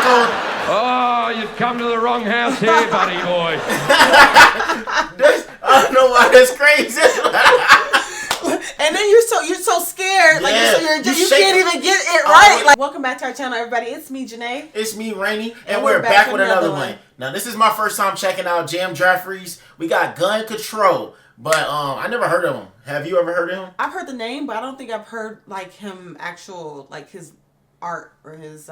code. Oh, you've come to the wrong house here, buddy boy. I don't know why that's crazy. And then you're so scared, like Yeah, you can't even get it right. Like, welcome back to our channel, everybody. It's me, Janaye. It's me, Rainy, and we're back with another one. Now, this is my first time checking out Jefferies. We got Gun Control, but I never heard of him. Have you ever heard of him? I've heard the name, but I don't think I've heard like him actual like his art or his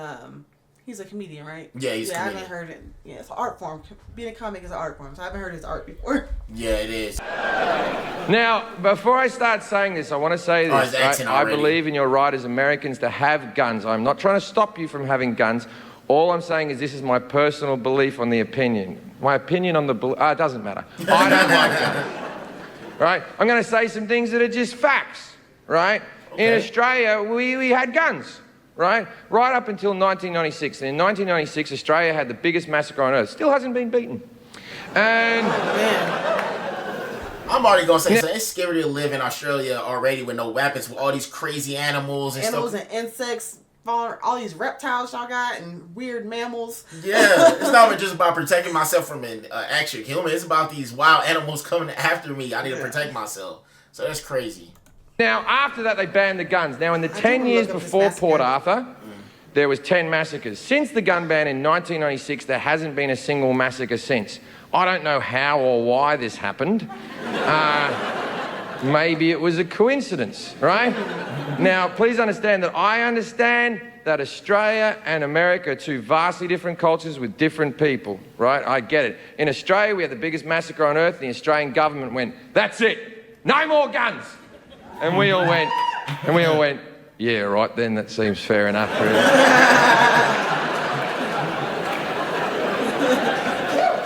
He's a comedian, right? Yeah, he's a comedian. I haven't heard it. Yeah, it's an art form. Being a comic is an art form, so I haven't heard his art before. Yeah, it is. Now, before I start saying this, I want to say this. I believe in your right as Americans to have guns. I'm not trying to stop you from having guns. All I'm saying is this is my personal belief on the opinion. My opinion on the... it doesn't matter. I don't like guns. Right? I'm going to say some things that are just facts, right? Okay. In Australia, we had guns. Right up until 1996. And in 1996, Australia had the biggest massacre on earth. Still hasn't been beaten. And... I'm already going to say something. It's scary to live in Australia already with no weapons, with all these crazy animals and stuff. And insects, all these reptiles y'all got, and weird mammals. Yeah, it's not even just about protecting myself from an actual human. It's about these wild animals coming after me. I need to protect myself. So that's crazy. Now, after that, they banned the guns. Now, in the 10 years before Port Arthur, there was 10 massacres. Since the gun ban in 1996, there hasn't been a single massacre since. I don't know how or why this happened. Maybe it was a coincidence, right? Now, please understand that I understand that Australia and America are two vastly different cultures with different people, right? I get it. In Australia, we had the biggest massacre on earth. The Australian government went, that's it, no more guns. And we all went, yeah, right then, that seems fair enough, really.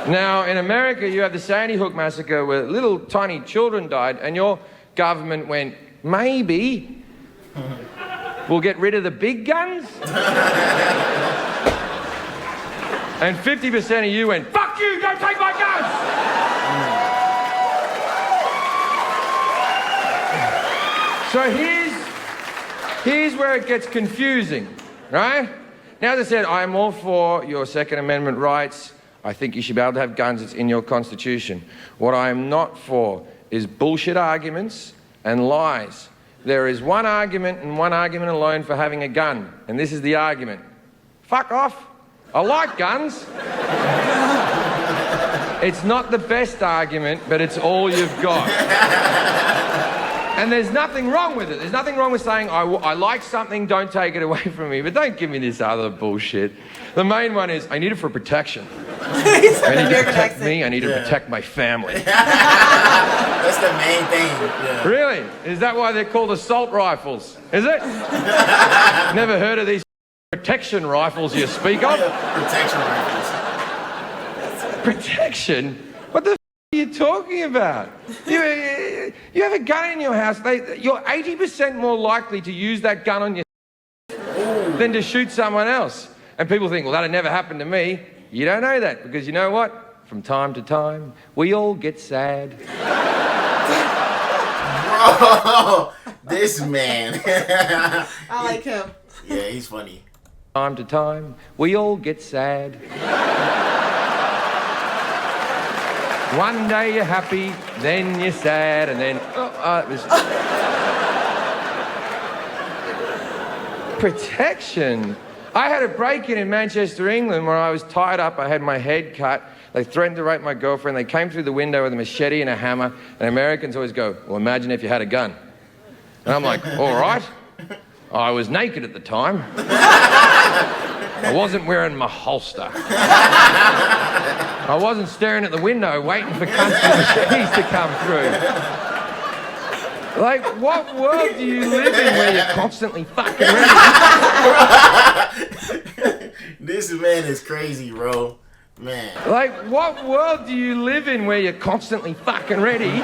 Now, in America, you have the Sandy Hook massacre where little tiny children died, and your government went, maybe we'll get rid of the big guns? And 50% of you went, fuck you, don't take my guns! So here's where it gets confusing, right? Now, as I said, I'm all for your Second Amendment rights. I think you should be able to have guns. It's in your Constitution. What I am not for is bullshit arguments and lies. There is one argument and one argument alone for having a gun, and this is the argument. Fuck off. I like guns. It's not the best argument, but it's all you've got. And there's nothing wrong with it. There's nothing wrong with saying, I like something, don't take it away from me. But don't give me this other bullshit. The main one is, I need it for protection. I need to protect me, I need to protect my family. That's the main thing. Yeah. Really? Is that why they're called assault rifles? Is it? Never heard of these protection rifles you speak of? Protection rifles. Protection? What the f*** are you talking about? You have a gun in your house, you're 80% more likely to use that gun on yourself than to shoot someone else. And people think, well, that'd never happen to me. You don't know that, because you know what? From time to time, we all get sad. Bro, this man. I like him. Yeah, he's funny. Time to time, we all get sad. One day you're happy, then you're sad, and then... Protection? I had a break-in in Manchester, England, where I was tied up. I had my head cut. They threatened to rape my girlfriend. They came through the window with a machete and a hammer. And Americans always go, well, imagine if you had a gun. And I'm like, all right. I was naked at the time. I wasn't wearing my holster. I wasn't staring at the window waiting for cunts with machetes to come through. Like, what world do you live in where you're constantly fucking ready? This man is crazy, bro. Man. Like, what world do you live in where you're constantly fucking ready?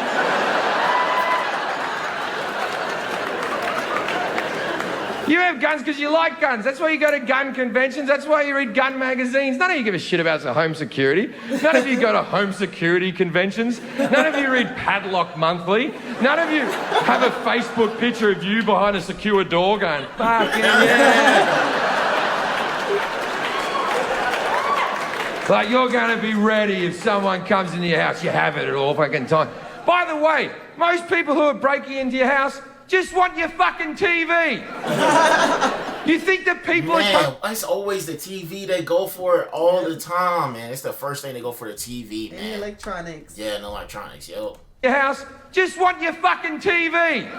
You have guns because you like guns. That's why you go to gun conventions. That's why you read gun magazines. None of you give a shit about home security. None of you go to home security conventions. None of you read Padlock Monthly. None of you have a Facebook picture of you behind a secure door going, fucking yeah. Like, you're going to be ready if someone comes into your house. You have it at all fucking time. By the way, most people who are breaking into your house just want your fucking TV. You think that people are... it's always the TV they go for it all the time, man. It's the first thing they go for, the TV, man. And electronics. Yeah, and electronics, yo. Your house just want your fucking TV.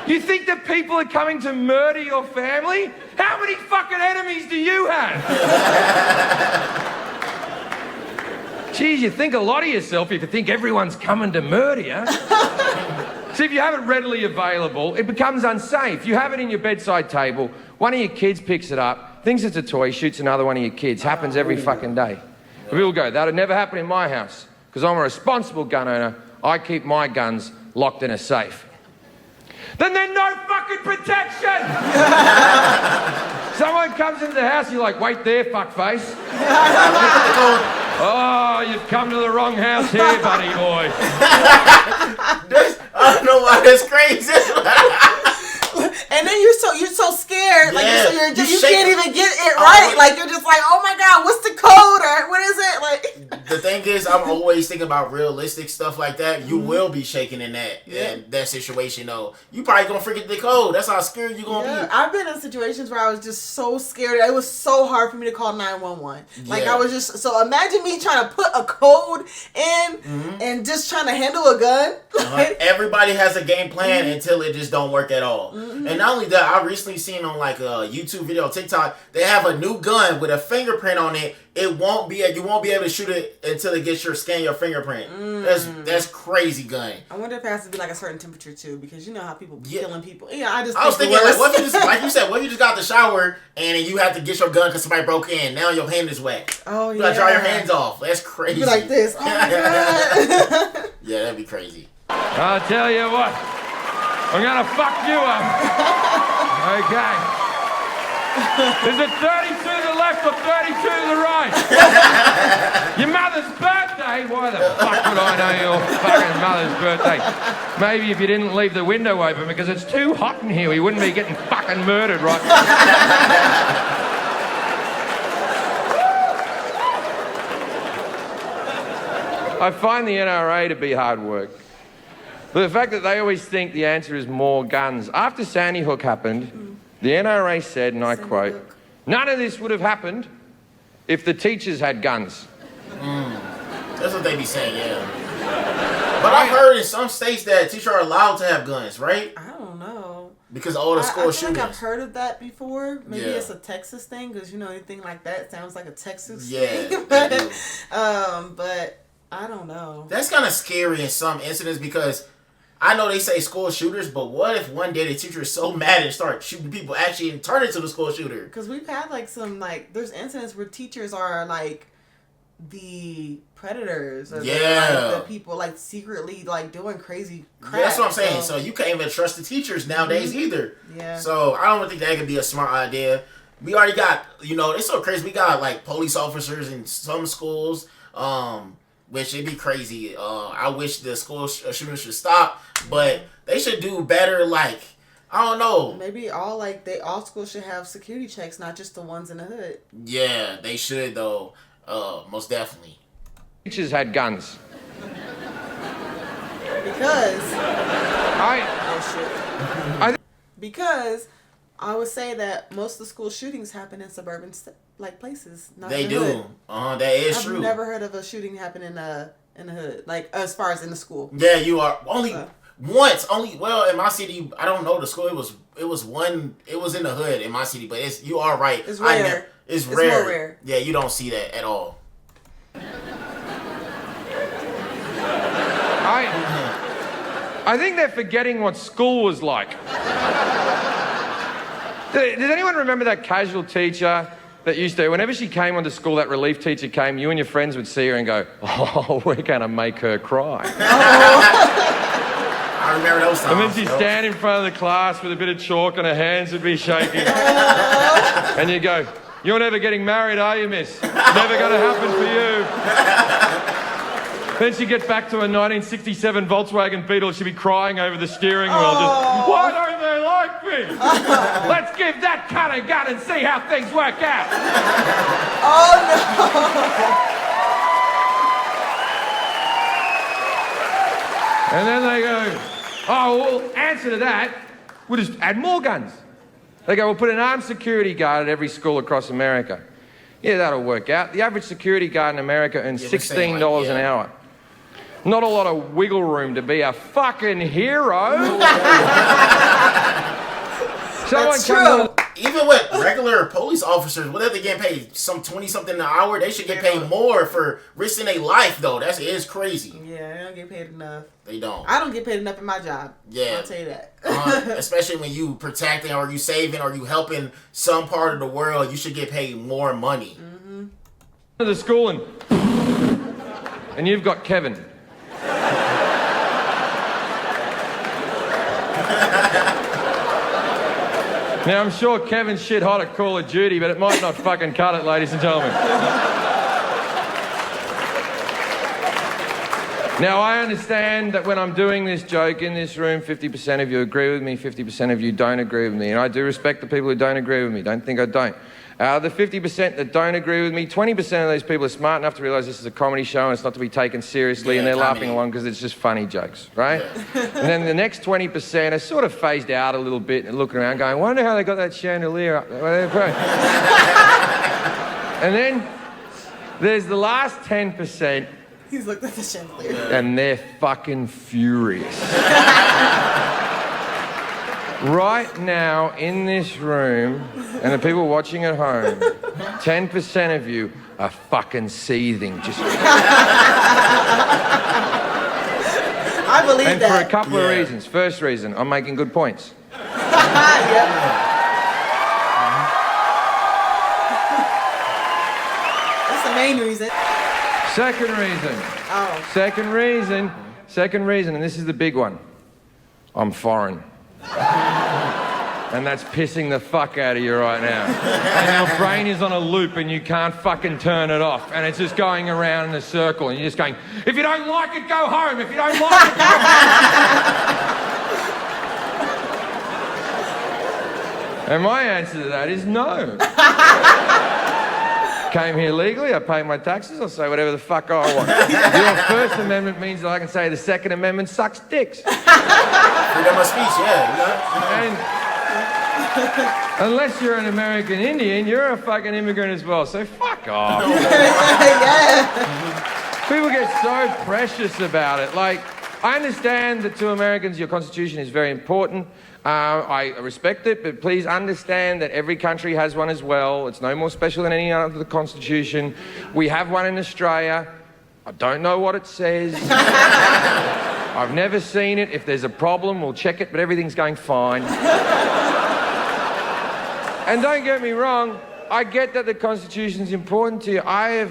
You think that people are coming to murder your family? How many fucking enemies do you have? Geez, you think a lot of yourself if you think everyone's coming to murder you. See, if you have it readily available, it becomes unsafe. You have it in your bedside table, one of your kids picks it up, thinks it's a toy, shoots another one of your kids. Happens every fucking day. We'll go, that'd never happen in my house, because I'm a responsible gun owner. I keep my guns locked in a safe. Then there's no fucking protection! Someone comes into the house, you're like, wait there, fuckface. Oh, you've come to the wrong house here, buddy boy. I don't know why that's crazy. And then you're so scared, like you can't even get it right. Like you're just like, oh my god, what's the code or what is it? Like the thing is, I'm always thinking about realistic stuff like that. You will be shaking in that situation though. You probably gonna forget the code. That's how scared you gonna be. I've been in situations where I was just so scared. It was so hard for me to call 911. Like I was just so imagine me trying to put a code in and just trying to handle a gun. Everybody has a game plan until it just don't work at all. And not only that, I recently seen on like a YouTube video, TikTok, they have a new gun with a fingerprint on it. You won't be able to shoot it until it gets scan your fingerprint. That's crazy gun. I wonder if it has to be like a certain temperature too, because you know how people be killing people. Yeah, I was thinking like, what if you just like you said, what if you just got the shower and you have to get your gun because somebody broke in? Now your hand is wet. Oh you gotta dry your hands off. That's crazy. You like this? Oh my god. Yeah, that'd be crazy. I'll tell you what. I'm gonna fuck you up. Okay. Is it 32 to the left or 32 to the right? Your mother's birthday? Why the fuck would I know your fucking mother's birthday? Maybe if you didn't leave the window open because it's too hot in here, we wouldn't be getting fucking murdered, right? I find the NRA to be hard work. But the fact that they always think the answer is more guns. After Sandy Hook happened, the NRA said, and I quote, none of this would have happened if the teachers had guns. That's what they be saying, yeah. But I heard in some states that teachers are allowed to have guns, right? I don't know. Because all the school shootings. I've heard of that before. Maybe it's a Texas thing, because you know anything like that sounds like a Texas thing. But I don't know. That's kind of scary in some incidents because I know they say school shooters, but what if one day the teacher is so mad and start shooting people actually and turn into the school shooter? Because we've had like some there's incidents where teachers are like the predators or the people like secretly like doing crazy crap. Yeah, that's what I'm saying. So you can't even trust the teachers nowadays either. Yeah. So I don't think that could be a smart idea. We already got, it's so crazy. We got like police officers in some schools. Which it'd be crazy. I wish the school shooters should stop, but they should do better. Like, I don't know. Maybe all schools should have security checks, not just the ones in the hood. Yeah, they should though. Most definitely. Teachers had guns. Because I would say that most of the school shootings happen in suburban places. Not they in the do. hood. That is true. I've never heard of a shooting happen in the hood, like as far as in the school. Yeah, you are only once. Well, in my city, I don't know the school. It was one. It was in the hood in my city, but you are right. It's rare. It's rare. More rare. Yeah, you don't see that at all. I think they're forgetting what school was like. Does anyone remember that casual teacher that used to, whenever she came onto school, that relief teacher came, you and your friends would see her and go, oh, we're going to make her cry. I remember those times. And then she'd stand in front of the class with a bit of chalk and her hands would be shaking. And you go, you're never getting married, are you, miss? Never going to happen for you. Then she'd get back to a 1967 Volkswagen Beetle. She'd be crying over the steering wheel. Just, why don't they like me? Let's give that cunt a gun and see how things work out. Oh, no. And then they go, oh, well, answer to that, we'll just add more guns. They go, we'll put an armed security guard at every school across America. Yeah, that'll work out. The average security guard in America earns $16 an hour. Not a lot of wiggle room to be a fucking hero. That's true. Even with regular police officers, whatever they get paid, some 20-something an hour, they should get paid more for risking their life, though. It is crazy. Yeah, they don't get paid enough. They don't. I don't get paid enough in my job. Yeah. I'll tell you that. Especially when you protecting or you saving or you helping some part of the world, you should get paid more money. Mm-hmm. To the school and you've got Kevin. Now, I'm sure Kevin's shit hot at Call of Duty, but it might not fucking cut it, ladies and gentlemen. Now, I understand that when I'm doing this joke in this room, 50% of you agree with me, 50% of you don't agree with me. And I do respect the people who don't agree with me. Don't think I don't. The 50% that don't agree with me, 20% of those people are smart enough to realise this is a comedy show and it's not to be taken seriously, and they're laughing along because it's just funny jokes, right? Yeah. And then the next 20% are sort of phased out a little bit and looking around going, I wonder how they got that chandelier up there. And then there's the last 10%. He's looked at the chandelier. And they're fucking furious. Right now, in this room, and the people watching at home, 10% of you are fucking seething. Just. I believe that. And for a couple of reasons. First reason, I'm making good points. That's the main reason. Second reason, and this is the big one. I'm foreign. And that's pissing the fuck out of you right now. And your brain is on a loop and you can't fucking turn it off. And it's just going around in a circle and you're just going, if you don't like it, go home. If you don't like it, go home. And my answer to that is no. Came here legally, I pay my taxes, I'll say whatever the fuck I want. Your First Amendment means that I can say the Second Amendment sucks dicks. Freedom of speech, yeah. And unless you're an American Indian, you're a fucking immigrant as well, so fuck off. People get so precious about it. Like, I understand that to Americans your Constitution is very important. I respect it, but please understand that every country has one as well. It's no more special than any other Constitution. We have one in Australia. I don't know what it says. I've never seen it. If there's a problem, we'll check it, but everything's going fine. And don't get me wrong, I get that the Constitution's important to you. I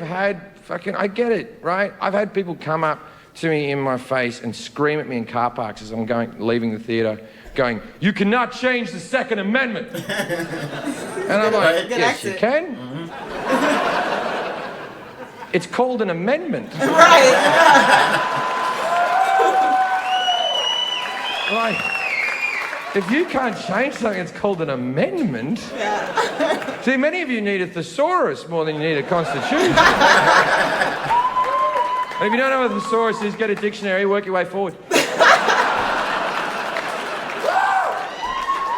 get it, right? I've had people come up to me in my face and scream at me in car parks as I'm leaving the theatre, going, you cannot change the Second Amendment. And I'm like, yes, you can. Mm-hmm. It's called an amendment. Right. Like, if you can't change something, it's called an amendment. Yeah. See, many of you need a thesaurus more than you need a constitution. And if you don't know what a thesaurus is, get a dictionary, work your way forward.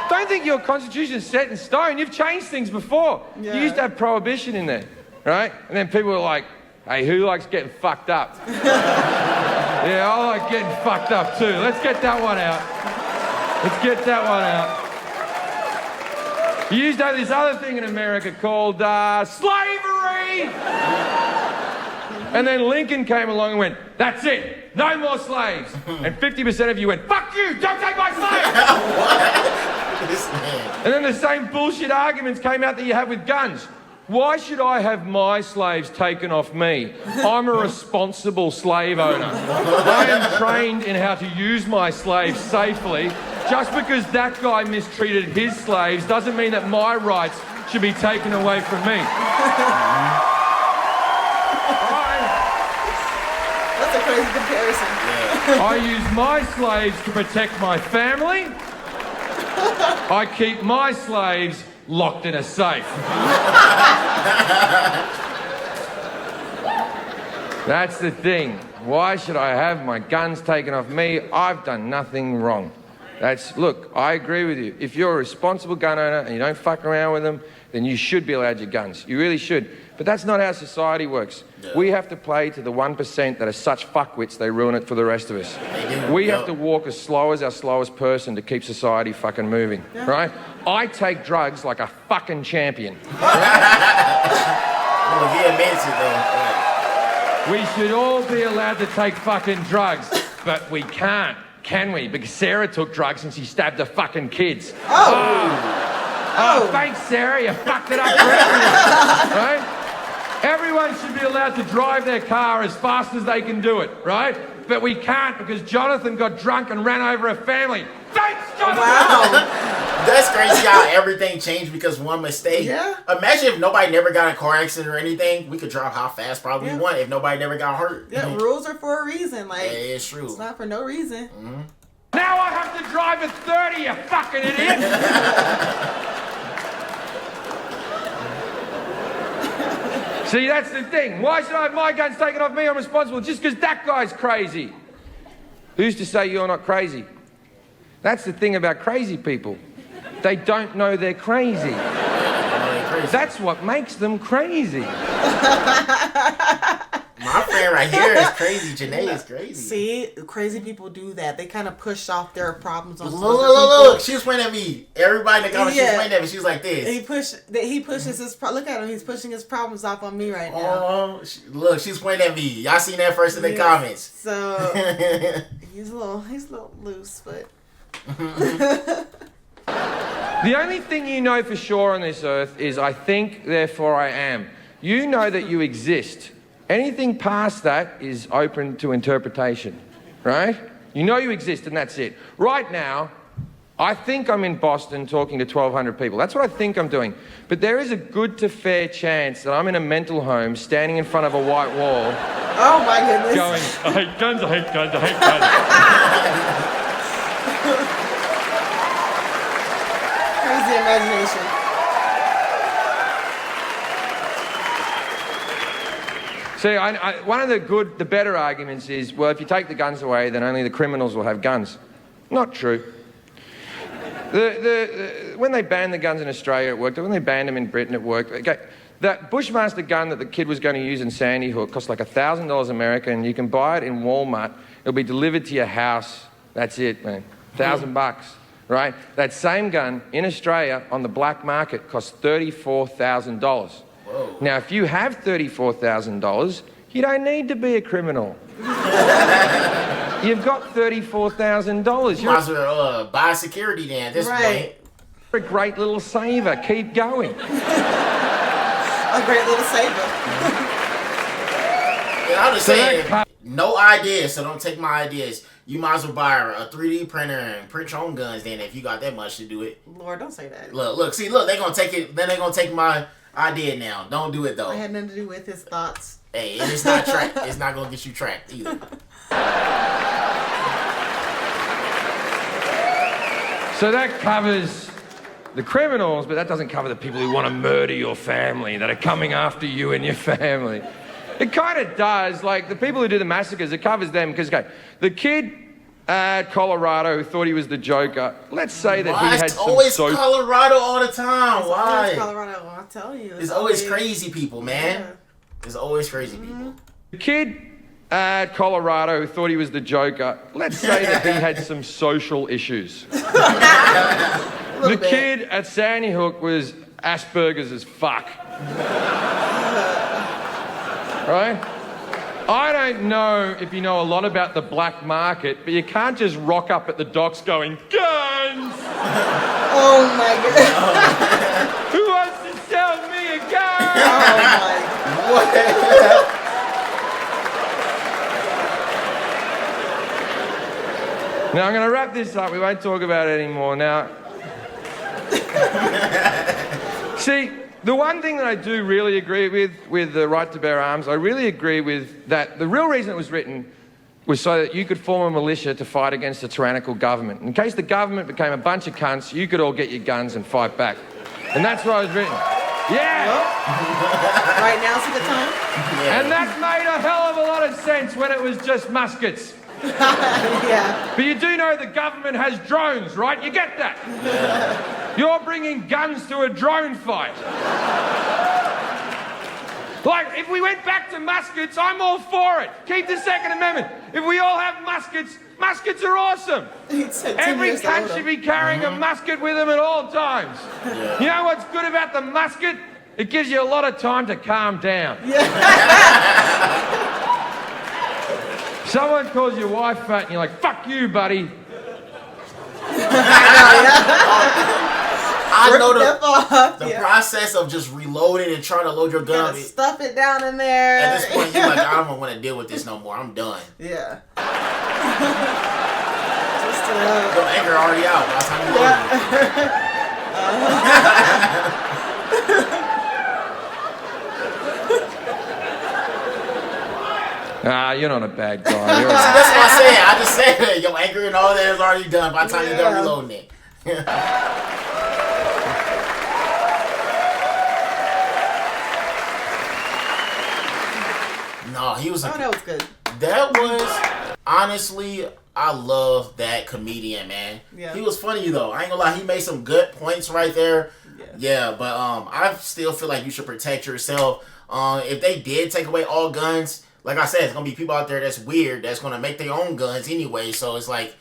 Don't think your constitution is set in stone. You've changed things before. Yeah. You used to have prohibition in there, right? And then people were like, hey, who likes getting fucked up? Yeah, I like getting fucked up too. Let's get that one out. You used to have this other thing in America called slavery. And then Lincoln came along and went, that's it, no more slaves. And 50% of you went, fuck you, don't take my slaves. And then the same bullshit arguments came out that you have with guns. Why should I have my slaves taken off me? I'm a responsible slave owner. I am trained in how to use my slaves safely. Just because that guy mistreated his slaves doesn't mean that my rights should be taken away from me. That's a crazy comparison. I use my slaves to protect my family. I keep my slaves locked in a safe. That's the thing. Why should I have my guns taken off me? I've done nothing wrong. Look, I agree with you. If you're a responsible gun owner and you don't fuck around with them, then you should be allowed your guns. You really should. But that's not how society works. Yeah. We have to play to the 1% that are such fuckwits they ruin it for the rest of us. We have to walk as slow as our slowest person to keep society fucking moving, right? I take drugs like a fucking champion. Well, he admits it, though. We should all be allowed to take fucking drugs, but we can't, can we? Because Sarah took drugs and she stabbed her fucking kids. Oh, thanks, Sarah. You fucked it up for everyone, right? Everyone should be allowed to drive their car as fast as they can do it, right? But we can't because Jonathan got drunk and ran over a family. Thanks, Jonathan! Wow. That's crazy how everything changed because of one mistake. Yeah. Imagine if nobody never got in a car accident or anything. We could drive how fast probably we want if nobody never got hurt. Yeah, rules are for a reason. Like, yeah, it's true. It's not for no reason. Mm-hmm. Now I have to drive at 30, you fucking idiot! See, that's the thing. Why should I have my guns taken off me? I'm responsible just because that guy's crazy. Who's to say you're not crazy? That's the thing about crazy people. They don't know they're crazy. That's what makes them crazy. My friend right here is crazy. Janaye is crazy. See, crazy people do that. They kind of push off their problems on look. She was pointing at me. Everybody in the comments, she was pointing at me. She was like this. He pushes his look at him. He's pushing his problems off on me right now. Oh, look, she's pointing at me. Y'all seen that first in the comments. So he's a little loose, but. The only thing you know for sure on this earth is I think, therefore I am. You know that you exist. Anything past that is open to interpretation, right? You know you exist and that's it. Right now, I think I'm in Boston talking to 1,200 people. That's what I think I'm doing. But there is a good to fair chance that I'm in a mental home standing in front of a white wall. Oh my goodness. Going, I hate guns, I hate guns, I hate guns. Crazy imagination. See, one of the better arguments is, well, if you take the guns away, then only the criminals will have guns. Not true. When they banned the guns in Australia, it worked. When they banned them in Britain, it worked. Okay, that Bushmaster gun that the kid was going to use in Sandy Hook cost like $1,000 American. You can buy it in Walmart. It'll be delivered to your house. That's it, man. $1,000, right? That same gun in Australia on the black market costs $34,000. Whoa. Now, if you have $34,000, you don't need to be a criminal. You've got $34,000. You might as well buy security then at this point. You're a great little saver. Keep going. A great little saver. Yeah, I'm just saying, no ideas, so don't take my ideas. You might as well buy a 3D printer and print your own guns then if you got that much to do it. Lord, don't say that. Look, they're going to take it, then they're going to take my idea now. Don't do it, though. I had nothing to do with his thoughts. Hey, and it's not tracked. It's not going to get you tracked either. So that covers the criminals, but that doesn't cover the people who want to murder your family, that are coming after you and your family. It kind of does. Like, the people who do the massacres, it covers them. Because, okay, the kid at Colorado who thought he was the Joker, let's say that he had some... It's always Colorado all the time. Why? It's Colorado, I'll tell you. It's always crazy people, man. Yeah. It's always crazy people. The kid at Colorado who thought he was the Joker, let's say that he had some social issues. The kid at Sandy Hook was Asperger's as fuck. Right? I don't know if you know a lot about the black market, but you can't just rock up at the docks going, guns! Oh my God. Who wants to sell me a gun? Oh my God. Now I'm going to wrap this up. We won't talk about it anymore. Now, see, the one thing that I do really agree with the right to bear arms, I really agree with that. The real reason it was written was so that you could form a militia to fight against a tyrannical government. In case the government became a bunch of cunts, you could all get your guns and fight back. And that's why it was written. Yeah. Right now's a good time. Yeah. And that made a hell of a lot of sense when it was just muskets. Yeah. But you do know the government has drones, right? You get that? Yeah. You're bringing guns to a drone fight. Like, if we went back to muskets, I'm all for it. Keep the Second Amendment. If we all have muskets, muskets are awesome. Every cunt should be carrying a musket with them at all times. Yeah. You know what's good about the musket? It gives you a lot of time to calm down. Yeah. Someone calls your wife fat and you're like, fuck you, buddy. I know the process of just reloading and trying to load your gun. Stuff it down in there. At this point, you're like, I don't want to deal with this no more. I'm done. Yeah. Your anger already out by the time you load You're not a bad guy. That's what I said. I just said that. Your anger and all that is already done by the time you're done reloading it. No, he was. That was good. That was, honestly, I love that comedian, man. Yeah. He was funny though. I ain't gonna lie, he made some good points right there. Yeah, but I still feel like you should protect yourself. If they did take away all guns, like I said, it's gonna be people out there that's weird that's gonna make their own guns anyway. So it's like,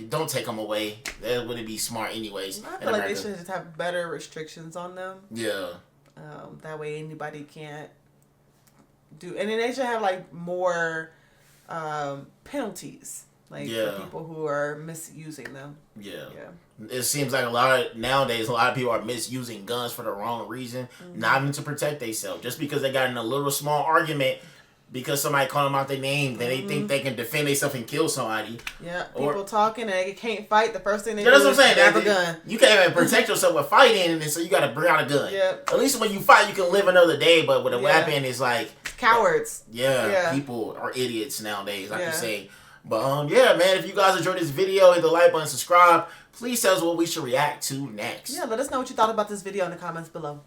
don't take them away. That wouldn't be smart anyways. I feel like they should just have better restrictions on them. Yeah. That way anybody can't do, and then they should have like more penalties, like for people who are misusing them. Yeah. It seems like nowadays a lot of people are misusing guns for the wrong reason, not even to protect themselves, just because they got in a little small argument because somebody called them out their name, then they think they can defend themselves and kill somebody. Yeah, people talking and they can't fight. The first thing they do is grab a gun. You can't even protect yourself with fighting, and so you got to bring out a gun. Yeah. At least when you fight, you can live another day, but with a weapon, it's like cowards. Yeah, people are idiots nowadays, I can say. But yeah, man, if you guys enjoyed this video, hit the like button, subscribe. Please tell us what we should react to next. Yeah, let us know what you thought about this video in the comments below.